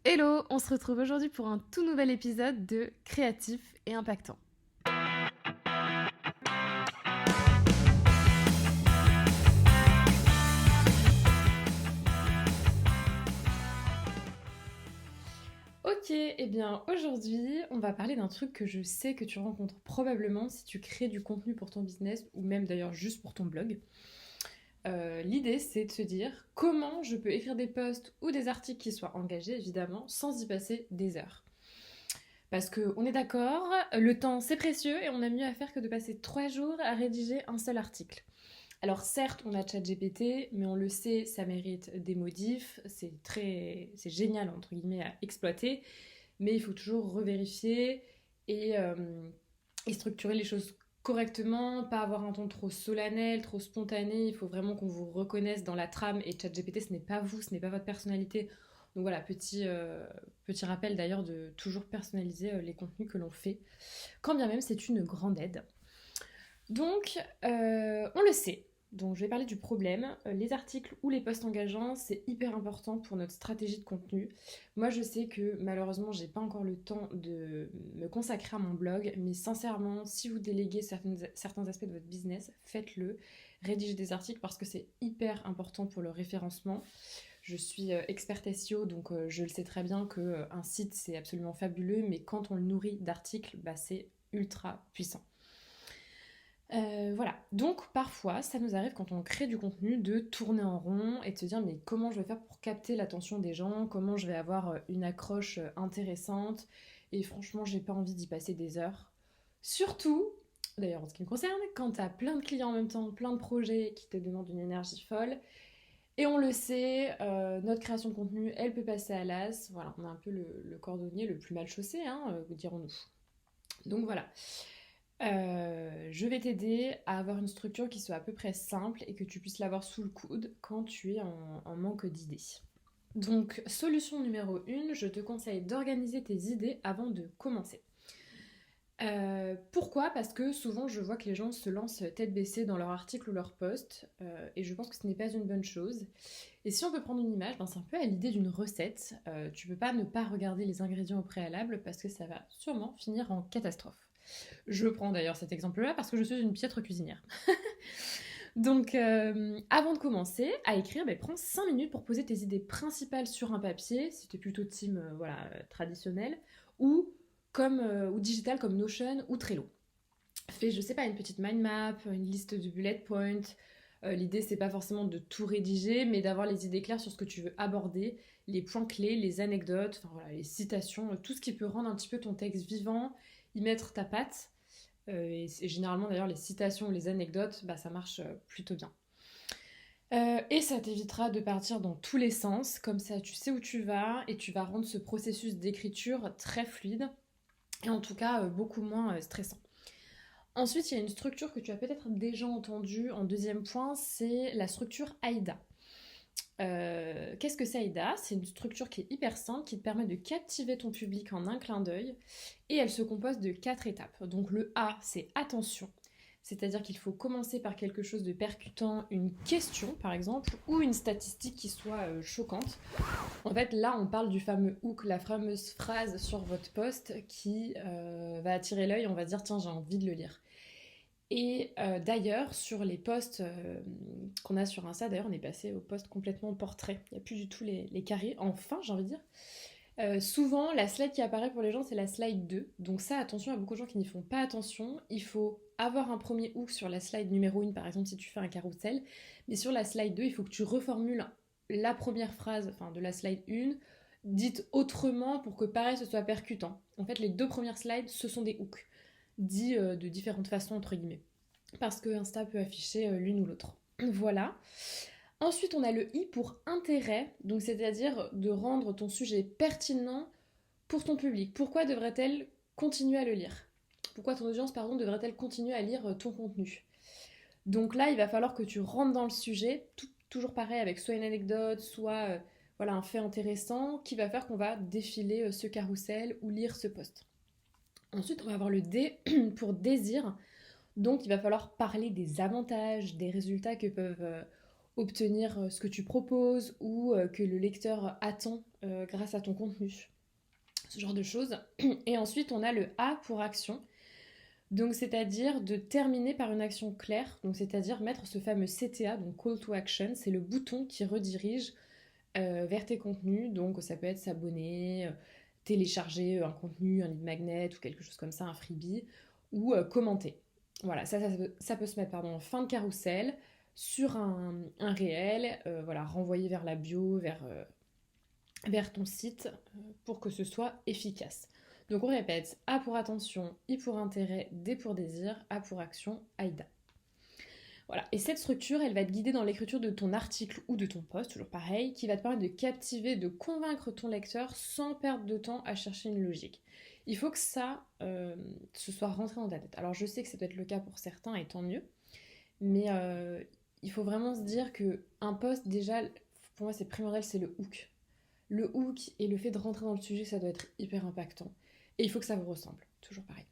Hello, on se retrouve aujourd'hui pour un tout nouvel épisode de Créatif et Impactant. Ok, eh bien aujourd'hui on va parler d'un truc que je sais que tu rencontres probablement si tu crées du contenu pour ton business ou même d'ailleurs juste pour ton blog. L'idée c'est de se dire comment je peux écrire des posts ou des articles qui soient engagés évidemment sans y passer des heures. Parce qu'on est d'accord, le temps c'est précieux et on a mieux à faire que de passer 3 jours à rédiger un seul article. Alors certes, on a ChatGPT, mais on le sait, ça mérite des modifs, c'est génial entre guillemets à exploiter, mais il faut toujours revérifier et, euh, et structurer les choses correctement, pas avoir un ton trop solennel, trop spontané. Il faut vraiment qu'on vous reconnaisse dans la trame. Et ChatGPT, ce n'est pas vous, ce n'est pas votre personnalité. Donc voilà, petit rappel d'ailleurs de toujours personnaliser les contenus que l'on fait, quand bien même c'est une grande aide. Donc, on le sait. Donc, je vais parler du problème. Les articles ou les posts engageants, c'est hyper important pour notre stratégie de contenu. Moi, je sais que malheureusement, j'ai pas encore le temps de me consacrer à mon blog, mais sincèrement, si vous déléguez certains aspects de votre business, faites-le. Rédigez des articles parce que c'est hyper important pour le référencement. Je suis experte SEO, donc je le sais très bien qu'un site, c'est absolument fabuleux, mais quand on le nourrit d'articles, bah, c'est ultra puissant. Voilà, donc parfois ça nous arrive quand on crée du contenu de tourner en rond et de se dire mais comment je vais faire pour capter l'attention des gens, comment je vais avoir une accroche intéressante et franchement j'ai pas envie d'y passer des heures. Surtout, d'ailleurs en ce qui me concerne, quand t'as plein de clients en même temps, plein de projets qui te demandent une énergie folle et on le sait, notre création de contenu elle peut passer à l'as, voilà on a un peu le cordonnier le plus mal chaussé, hein, dirons-nous. Donc voilà. Je vais t'aider à avoir une structure qui soit à peu près simple et que tu puisses l'avoir sous le coude quand tu es en manque d'idées. Donc, solution numéro 1, je te conseille d'organiser tes idées avant de commencer. Pourquoi? Parce que souvent je vois que les gens se lancent tête baissée dans leur article ou leur post et je pense que ce n'est pas une bonne chose. Et si on peut prendre une image, ben c'est un peu à l'idée d'une recette. Tu peux pas ne pas regarder les ingrédients au préalable parce que ça va sûrement finir en catastrophe. Je prends d'ailleurs cet exemple-là parce que je suis une piètre cuisinière. Donc, avant de commencer à écrire, prends 5 minutes pour poser tes idées principales sur un papier, si tu es plutôt team traditionnel, ou, ou digital comme Notion ou Trello. Fais, je sais pas, une petite mind map, une liste de bullet points. L'idée, c'est pas forcément de tout rédiger, mais d'avoir les idées claires sur ce que tu veux aborder, les points clés, les anecdotes, enfin voilà, les citations, tout ce qui peut rendre un petit peu ton texte vivant, y mettre ta patte. Et généralement, d'ailleurs, les citations ou les anecdotes, bah, ça marche plutôt bien. Et ça t'évitera de partir dans tous les sens, comme ça tu sais où tu vas et tu vas rendre ce processus d'écriture très fluide et en tout cas beaucoup moins stressant. Ensuite, il y a une structure que tu as peut-être déjà entendue en deuxième point, c'est la structure AIDA. Qu'est-ce que c'est AIDA? C'est une structure qui est hyper simple, qui te permet de captiver ton public en un clin d'œil, et elle se compose de 4 étapes. Donc le A, c'est attention, c'est-à-dire qu'il faut commencer par quelque chose de percutant, une question par exemple, ou une statistique qui soit choquante. En fait, là, on parle du fameux hook, la fameuse phrase sur votre post qui va attirer l'œil, on va se dire tiens, j'ai envie de le lire. Et d'ailleurs, sur les posts qu'on a sur Insta, d'ailleurs, on est passé au post complètement portrait. Il n'y a plus du tout les carrés. Enfin, j'ai envie de dire. Souvent, la slide qui apparaît pour les gens, c'est la slide 2. Donc ça, attention à beaucoup de gens qui n'y font pas attention. Il faut avoir un premier hook sur la slide numéro 1, par exemple, si tu fais un carrousel. Mais sur la slide 2, il faut que tu reformules la première phrase enfin, de la slide 1, dite autrement pour que pareil, ce soit percutant. En fait, les deux premières slides, ce sont des hooks, dits de différentes façons, entre guillemets. Parce que Insta peut afficher l'une ou l'autre. Voilà. Ensuite, on a le I pour intérêt, donc c'est-à-dire de rendre ton sujet pertinent pour ton public. Pourquoi devrait-elle continuer à le lire? Pourquoi ton audience, pardon, devrait-elle continuer à lire ton contenu? Donc là, il va falloir que tu rentres dans le sujet, toujours pareil, avec soit une anecdote, soit voilà, un fait intéressant qui va faire qu'on va défiler ce carrousel ou lire ce post. Ensuite, on va avoir le D pour désir. Donc, il va falloir parler des avantages, des résultats que peuvent obtenir ce que tu proposes ou que le lecteur attend grâce à ton contenu. Ce genre de choses. Et ensuite, on a le A pour action. Donc, c'est-à-dire de terminer par une action claire. Donc, c'est-à-dire mettre ce fameux CTA, donc Call to Action. C'est le bouton qui redirige vers tes contenus. Donc, ça peut être s'abonner, télécharger un contenu, un lead magnet ou quelque chose comme ça, un freebie, ou commenter. Voilà, ça peut se mettre en fin de carrousel, sur un réel, voilà, renvoyer vers la bio, vers ton site, pour que ce soit efficace. Donc on répète, A pour attention, I pour intérêt, D pour désir, A pour action, AIDA. Voilà, et cette structure, elle va te guider dans l'écriture de ton article ou de ton post, toujours pareil, qui va te permettre de captiver, de convaincre ton lecteur sans perdre de temps à chercher une logique. Il faut que ça se soit rentré dans ta tête. Alors je sais que ça peut être le cas pour certains, et tant mieux, mais il faut vraiment se dire qu'un post, déjà, pour moi c'est primordial, c'est le hook. Le hook et le fait de rentrer dans le sujet, ça doit être hyper impactant. Et il faut que ça vous ressemble, toujours pareil.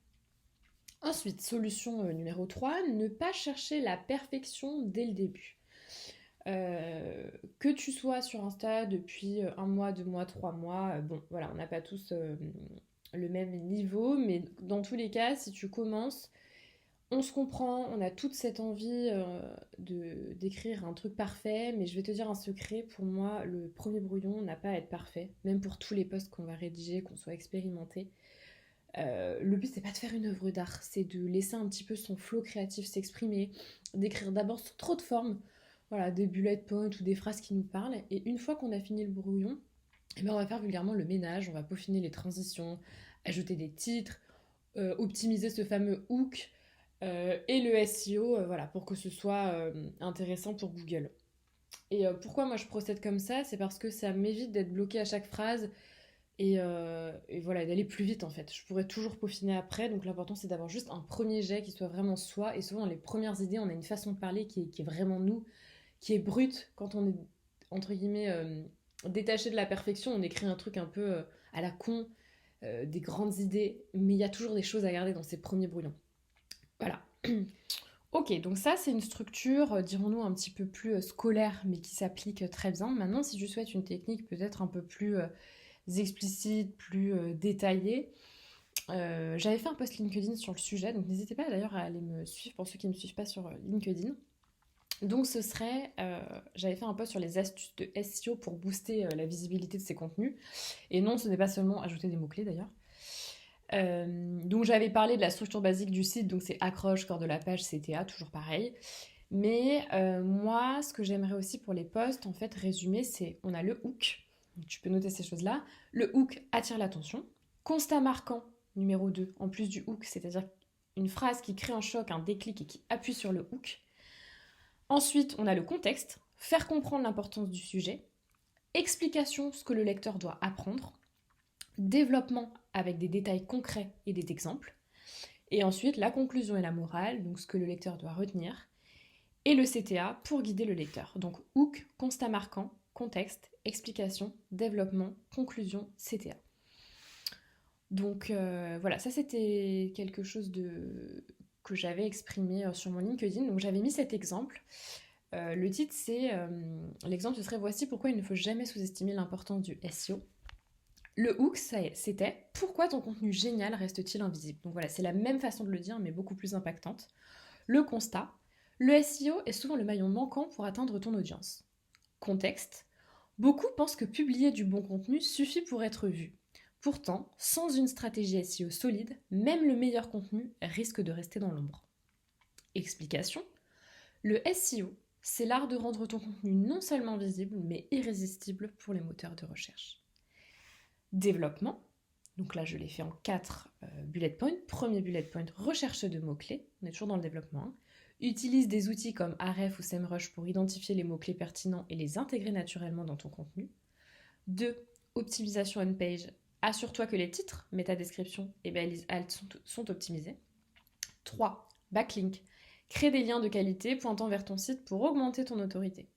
Ensuite, solution numéro 3, ne pas chercher la perfection dès le début. Que tu sois sur Insta depuis 1 mois, 2 mois, 3 mois, bon, voilà, on n'a pas tous le même niveau, mais dans tous les cas, si tu commences, on se comprend, on a toute cette envie d'écrire un truc parfait, mais je vais te dire un secret, pour moi, le premier brouillon n'a pas à être parfait, même pour tous les posts qu'on va rédiger, qu'on soit expérimenté. Le but, c'est pas de faire une œuvre d'art, c'est de laisser un petit peu son flow créatif s'exprimer, d'écrire d'abord sans trop de forme, voilà, des bullet points ou des phrases qui nous parlent, et une fois qu'on a fini le brouillon, eh ben on va faire vulgairement le ménage, on va peaufiner les transitions, ajouter des titres, optimiser ce fameux hook, et le SEO, voilà, pour que ce soit intéressant pour Google. Et pourquoi moi je procède comme ça, c'est parce que ça m'évite d'être bloquée à chaque phrase, et voilà, d'aller plus vite en fait. Je pourrais toujours peaufiner après, donc l'important c'est d'avoir juste un premier jet qui soit vraiment soi, et souvent dans les premières idées, on a une façon de parler qui est vraiment nous, qui est brute. Quand on est, entre guillemets, détaché de la perfection, on écrit un truc un peu à la con, des grandes idées, mais il y a toujours des choses à garder dans ces premiers brouillons. Voilà. Ok, donc ça c'est une structure, dirons-nous, un petit peu plus scolaire, mais qui s'applique très bien. Maintenant, si tu souhaites une technique peut-être un peu plus explicite, plus détaillée, j'avais fait un post LinkedIn sur le sujet, donc n'hésitez pas d'ailleurs à aller me suivre pour ceux qui ne me suivent pas sur LinkedIn. Donc ce serait, j'avais fait un post sur les astuces de SEO pour booster la visibilité de ces contenus. Et non, ce n'est pas seulement ajouter des mots-clés d'ailleurs. Donc j'avais parlé de la structure basique du site, donc c'est accroche, corps de la page, CTA, toujours pareil. Mais moi, ce que j'aimerais aussi pour les posts, en fait, résumé, c'est on a le hook, tu peux noter ces choses-là. Le hook attire l'attention. Constat marquant, numéro 2, en plus du hook, c'est-à-dire une phrase qui crée un choc, un déclic et qui appuie sur le hook. Ensuite, on a le contexte, faire comprendre l'importance du sujet. Explication, ce que le lecteur doit apprendre. Développement avec des détails concrets et des exemples. Et ensuite, la conclusion et la morale, donc ce que le lecteur doit retenir. Et le CTA pour guider le lecteur. Donc hook, constat marquant, contexte, explication, développement, conclusion, CTA. Donc voilà, ça c'était quelque chose que j'avais exprimé sur mon LinkedIn. Donc j'avais mis cet exemple. Le titre c'est, l'exemple ce serait voici pourquoi il ne faut jamais sous-estimer l'importance du SEO. Le hook, c'était pourquoi ton contenu génial reste-t-il invisible. Donc voilà, c'est la même façon de le dire, mais beaucoup plus impactante. Le constat, le SEO est souvent le maillon manquant pour atteindre ton audience. Contexte, beaucoup pensent que publier du bon contenu suffit pour être vu. Pourtant, sans une stratégie SEO solide, même le meilleur contenu risque de rester dans l'ombre. Explication, le SEO, c'est l'art de rendre ton contenu non seulement visible, mais irrésistible pour les moteurs de recherche. Développement, donc là je l'ai fait en 4 bullet points. Premier bullet point, recherche de mots-clés, on est toujours dans le développement. Utilise des outils comme Ahrefs ou SEMrush pour identifier les mots-clés pertinents et les intégrer naturellement dans ton contenu. 2. Optimisation on-page, assure-toi que les titres, métadescription et elles sont optimisés. 3. Backlink, crée des liens de qualité pointant vers ton site pour augmenter ton autorité.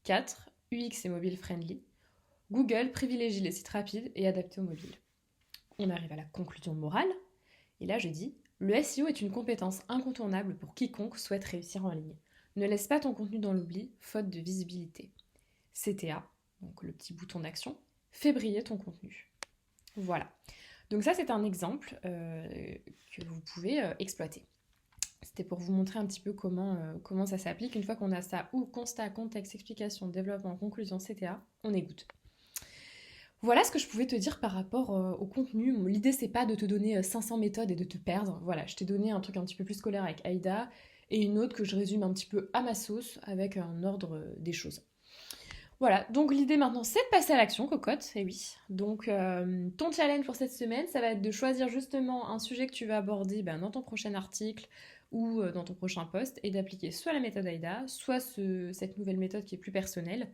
4. UX et mobile friendly, Google privilégie les sites rapides et adaptés au mobile. On arrive à la conclusion morale, et là je dis, le SEO est une compétence incontournable pour quiconque souhaite réussir en ligne. Ne laisse pas ton contenu dans l'oubli, faute de visibilité. CTA, donc le petit bouton d'action, fais briller ton contenu. Voilà. Donc ça, c'est un exemple que vous pouvez exploiter. C'était pour vous montrer un petit peu comment ça s'applique. Une fois qu'on a ça, ou constat, contexte, explication, développement, conclusion, CTA, on est good. Voilà ce que je pouvais te dire par rapport au contenu. L'idée, c'est pas de te donner 500 méthodes et de te perdre. Voilà, je t'ai donné un truc un petit peu plus scolaire avec Aïda et une autre que je résume un petit peu à ma sauce avec un ordre des choses. Voilà, donc l'idée maintenant, c'est de passer à l'action, cocotte, et oui. Donc ton challenge pour cette semaine, ça va être de choisir justement un sujet que tu vas aborder dans ton prochain article ou dans ton prochain post et d'appliquer soit la méthode AIDA, soit cette nouvelle méthode qui est plus personnelle.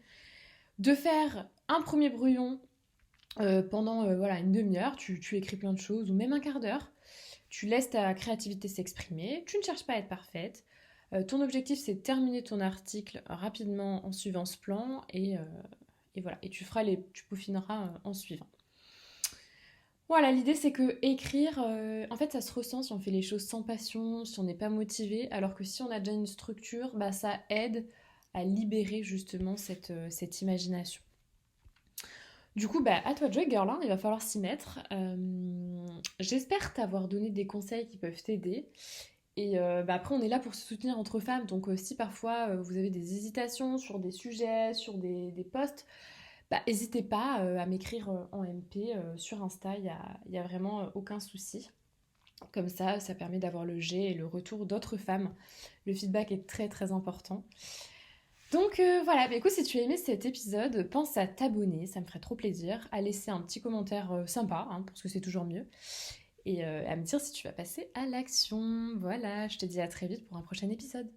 De faire un premier brouillon pendant une demi-heure, tu écris plein de choses, ou même un quart d'heure. Tu laisses ta créativité s'exprimer, tu ne cherches pas à être parfaite. Ton objectif, c'est de terminer ton article rapidement en suivant ce plan, et voilà. Et tu peaufineras en suivant. Voilà, l'idée, c'est que écrire, en fait, ça se ressent si on fait les choses sans passion, si on n'est pas motivé, alors que si on a déjà une structure, ça aide à libérer justement cette imagination. Du coup, à toi de jouer, girl, hein, il va falloir s'y mettre. J'espère t'avoir donné des conseils qui peuvent t'aider. Et après, on est là pour se soutenir entre femmes. Donc, si parfois vous avez des hésitations sur des sujets, sur des posts, n'hésitez pas à m'écrire en MP sur Insta. Il y a vraiment aucun souci. Comme ça permet d'avoir le jet et le retour d'autres femmes. Le feedback est très très important. Donc voilà, écoute, si tu as aimé cet épisode, pense à t'abonner, ça me ferait trop plaisir, à laisser un petit commentaire sympa, parce que c'est toujours mieux, et à me dire si tu vas passer à l'action. Voilà, je te dis à très vite pour un prochain épisode.